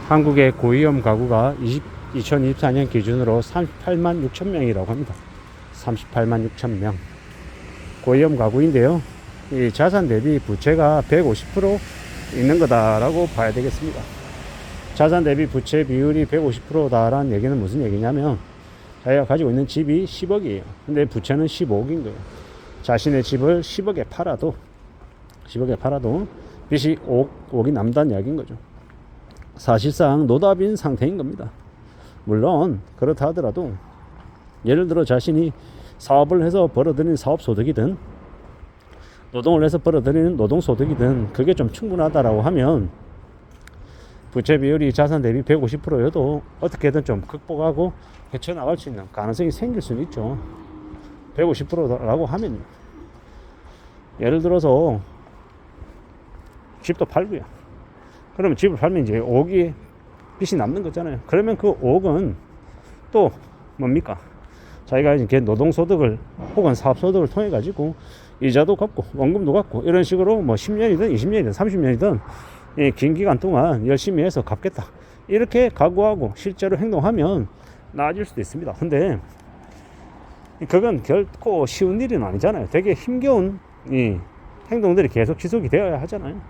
한국의 고위험 가구가 2024년 기준으로 38만 6천 명이라고 합니다. 38만 6천 명. 고위험 가구인데요. 이 자산 대비 부채가 150% 있는 거다라고 봐야 되겠습니다. 자산 대비 부채 비율이 150%다라는 얘기는 무슨 얘기냐면, 자기가 가지고 있는 집이 10억이에요. 근데 부채는 15억인 거예요. 자신의 집을 10억에 팔아도 빚이 5억이 남다는 이야기인 거죠. 사실상 노답인 상태인 겁니다. 물론 그렇다 하더라도 예를 들어 자신이 사업을 해서 벌어들인 사업소득이든 노동을 해서 벌어들이는 노동소득이든 그게 좀 충분하다라고 하면 부채 비율이 자산 대비 150%여도 어떻게든 좀 극복하고 헤쳐나갈 수 있는 가능성이 생길 수는 있죠. 150%라고 하면요. 예를 들어서 집도 팔고요. 그러면 집을 팔면 이제 5억이 빚이 남는 거잖아요. 그러면 그 5억은 또 뭡니까? 자기가 이제 노동소득을 혹은 사업소득을 통해 가지고 이자도 갚고 원금도 갚고 이런 식으로 뭐 10년이든 20년이든 30년이든 긴 기간 동안 열심히 해서 갚겠다, 이렇게 각오하고 실제로 행동하면 나아질 수도 있습니다. 근데 그건 결코 쉬운 일은 아니잖아요. 되게 힘겨운 이 행동들이 계속 지속이 되어야 하잖아요.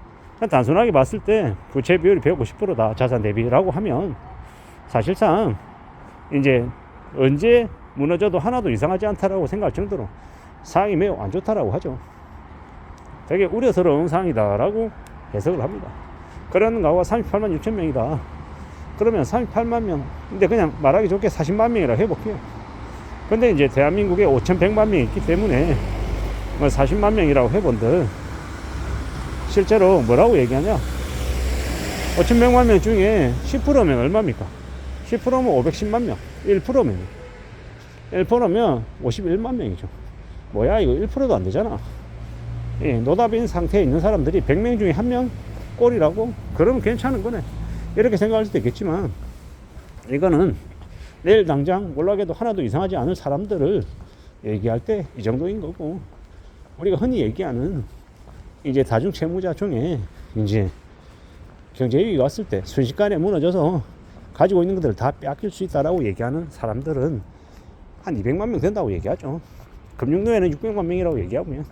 단순하게 봤을 때 부채 비율이 150%다 자산 대비라고 하면 사실상 이제 언제 무너져도 하나도 이상하지 않다라고 생각할 정도로 상황이 매우 안 좋다라고 하죠. 되게 우려스러운 상황이다라고 해석을 합니다. 그런 가구가 38만 6천 명이다. 그러면 38만 명, 근데 그냥 말하기 좋게 40만 명이라고 해볼게요. 근데 이제 대한민국에 5,100만 명이 있기 때문에 40만 명이라고 해본들 실제로 뭐라고 얘기하냐, 5,100만 명 중에 10%면 얼마입니까? 10%면 510만 명, 1%면 51만 명이죠. 뭐야, 이거 1%도 안 되잖아. 노답인 상태에 있는 사람들이 100명 중에 1명 꼴이라고? 그러면 괜찮은 거네, 이렇게 생각할 수도 있겠지만, 이거는 내일 당장 몰락해도 하나도 이상하지 않을 사람들을 얘기할 때 이 정도인 거고, 우리가 흔히 얘기하는 이제 다중 채무자 중에 이제 경제위기 왔을 때 순식간에 무너져서 가지고 있는 것들을 다 빼앗길 수 있다라고 얘기하는 사람들은 한 200만 명 된다고 얘기하죠. 금융노예는 600만 명이라고 얘기하고요.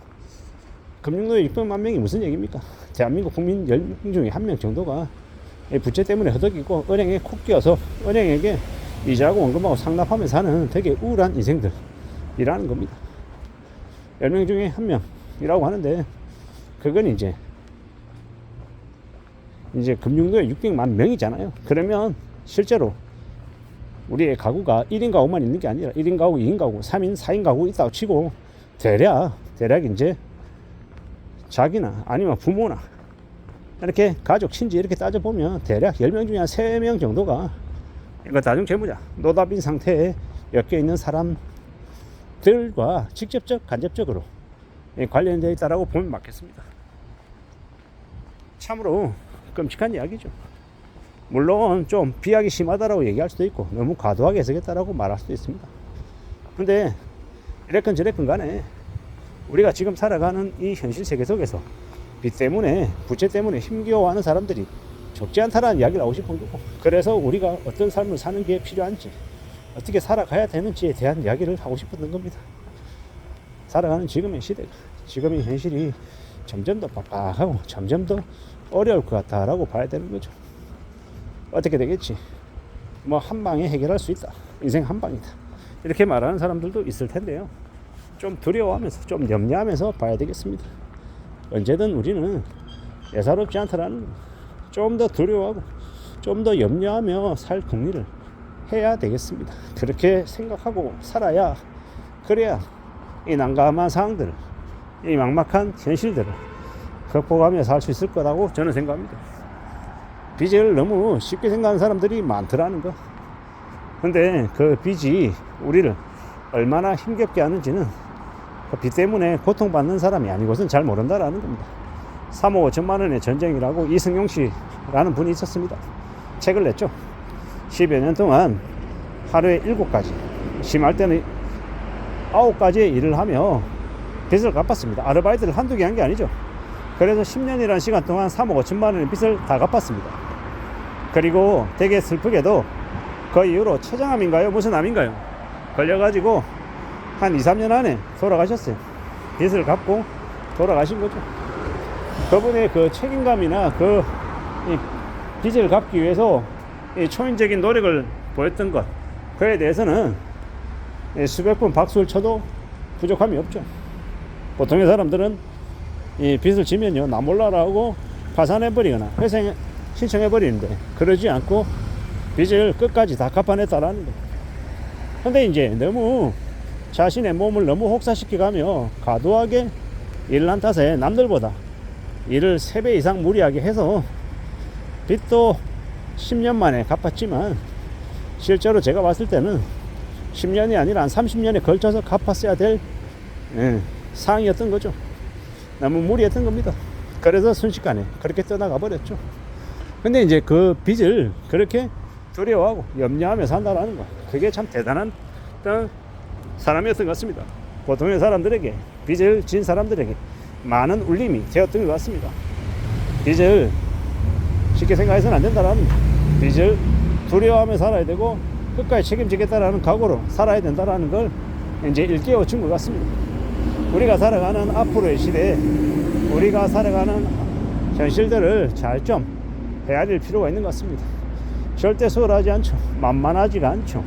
금융노예 600만 명이 무슨 얘기입니까? 대한민국 국민 10명 중에 1명 정도가 부채 때문에 허덕이고 은행에 콕 끼어서 은행에게 이자하고 원금하고 상납하며 사는 되게 우울한 인생들이라는 겁니다. 10명 중에 1명이라고 하는데, 그건 이제 금융노예 600만 명이잖아요. 그러면 실제로 우리의 가구가 1인 가구만 있는 게 아니라 1인 가구, 2인 가구, 3인, 4인 가구 있다고 치고 대략 이제 자기나 아니면 부모나 이렇게 가족, 친지 이렇게 따져보면 대략 10명 중에 한 3명 정도가 이거 다중채무자, 노답인 상태에 엮여 있는 사람들과 직접적, 간접적으로 관련되어 있다고 보면 맞겠습니다. 참으로 끔찍한 이야기죠. 물론 좀 비약이 심하다라고 얘기할 수도 있고 너무 과도하게 해석했다라고 말할 수도 있습니다. 근데 이랬건 저랬건 간에 우리가 지금 살아가는 이 현실 세계 속에서 빚 때문에, 부채 때문에 힘겨워하는 사람들이 적지 않다라는 이야기를 하고 싶은 거고, 그래서 우리가 어떤 삶을 사는 게 필요한지, 어떻게 살아가야 되는지에 대한 이야기를 하고 싶었던 겁니다. 살아가는 지금의 시대가, 지금의 현실이 점점 더 빡빡하고 점점 더 어려울 것 같다라고 봐야 되는 거죠. 어떻게 되겠지? 뭐 한 방에 해결할 수 있다, 인생 한 방이다, 이렇게 말하는 사람들도 있을 텐데요. 좀 두려워하면서, 좀 염려하면서 봐야 되겠습니다. 언제든 우리는 예사롭지 않다라는, 좀 더 두려워하고 좀 더 염려하며 살 궁리를 해야 되겠습니다. 그렇게 생각하고 살아야, 그래야 이 난감한 상황들을, 이 막막한 현실들을 극복하며 살 수 있을 거라고 저는 생각합니다. 빚을 너무 쉽게 생각하는 사람들이 많더라는 거. 근데 그 빚이 우리를 얼마나 힘겹게 하는지는 그 빚 때문에 고통받는 사람이 아니고선 잘 모른다라는 겁니다. 3억 5천만 원의 전쟁이라고 이승용 씨라는 분이 있었습니다. 책을 냈죠. 10여 년 동안 하루에 7가지, 심할 때는 9가지의 일을 하며 빚을 갚았습니다. 아르바이트를 한두 개 한 게 아니죠. 그래서 10년이라는 시간 동안 3억 5천만 원의 빚을 다 갚았습니다. 그리고 되게 슬프게도 그 이후로 췌장암인가요? 무슨 암인가요? 걸려가지고 한 2, 3년 안에 돌아가셨어요. 빚을 갚고 돌아가신 거죠. 그분의 그 책임감이나 그 빚을 갚기 위해서 이 초인적인 노력을 보였던 것, 그에 대해서는 수백 번 박수를 쳐도 부족함이 없죠. 보통의 사람들은 이 빚을 지면요, 나 몰라라고 파산해버리거나 회생 신청해버리는데, 그러지 않고 빚을 끝까지 다 갚아냈다라는 거예요. 근데 이제 너무 자신의 몸을 너무 혹사시켜가며 과도하게 일을 한 탓에 남들보다 일을 3배 이상 무리하게 해서 빚도 10년 만에 갚았지만, 실제로 제가 봤을 때는 10년이 아니라 한 30년에 걸쳐서 갚았어야 될 상황이었던 거죠. 너무 무리했던 겁니다. 그래서 순식간에 그렇게 떠나가 버렸죠. 근데 이제 그 빚을 그렇게 두려워하고 염려하며 산다라는 거, 그게 참 대단한 사람이었던 것 같습니다. 보통의 사람들에게, 빚을 진 사람들에게 많은 울림이 되었던 것 같습니다. 빚을 쉽게 생각해서는 안 된다라는 거, 빚을 두려워하며 살아야 되고 끝까지 책임지겠다라는 각오로 살아야 된다라는 걸 이제 일깨워 준 것 같습니다. 우리가 살아가는 앞으로의 시대에 우리가 살아가는 현실들을 잘 좀 헤아릴 필요가 있는 것 같습니다. 절대 소홀하지 않죠. 만만하지가 않죠.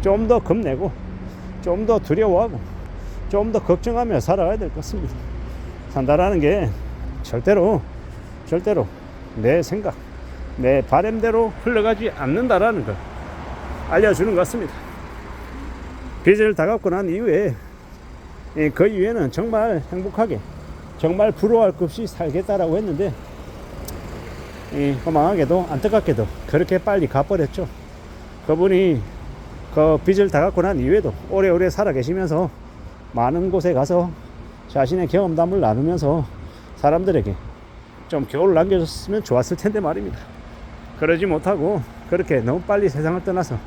좀 더 겁내고 좀 더 두려워하고 좀 더 걱정하며 살아가야 될 것 같습니다. 산다라는 게 절대로 내 생각, 내 바람대로 흘러가지 않는다라는 걸 알려주는 것 같습니다. 빚을 다 갚고 난 이후에 그 이후에는 정말 행복하게, 정말 부러워할 것 없이 살겠다라고 했는데, 허망하게도 안타깝게도 그렇게 빨리 가버렸죠. 그분이 그 빚을 다 갚고 난 이후에도 오래오래 살아 계시면서 많은 곳에 가서 자신의 경험담을 나누면서 사람들에게 좀 교훈을 남겨줬으면 좋았을 텐데 말입니다. 그러지 못하고 그렇게 너무 빨리 세상을 떠나서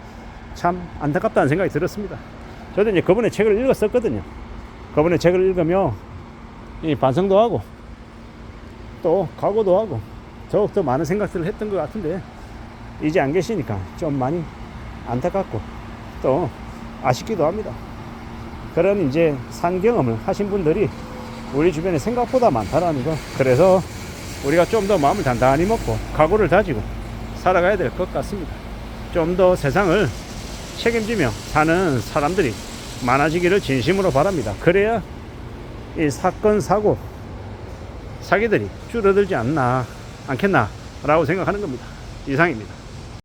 참 안타깝다는 생각이 들었습니다. 저도 이제 그분의 책을 읽었었거든요. 그분의 책을 읽으며 반성도 하고 또 각오도 하고 더욱더 많은 생각들을 했던 것 같은데, 이제 안 계시니까 좀 많이 안타깝고 또 아쉽기도 합니다. 그런 이제 산 경험을 하신 분들이 우리 주변에 생각보다 많다라는 거, 그래서 우리가 좀 더 마음을 단단히 먹고 각오를 다지고 살아가야 될 것 같습니다. 좀 더 세상을 책임지며 사는 사람들이 많아지기를 진심으로 바랍니다. 그래야 이 사건, 사고, 사기들이 줄어들지 않겠나 라고 생각하는 겁니다. 이상입니다.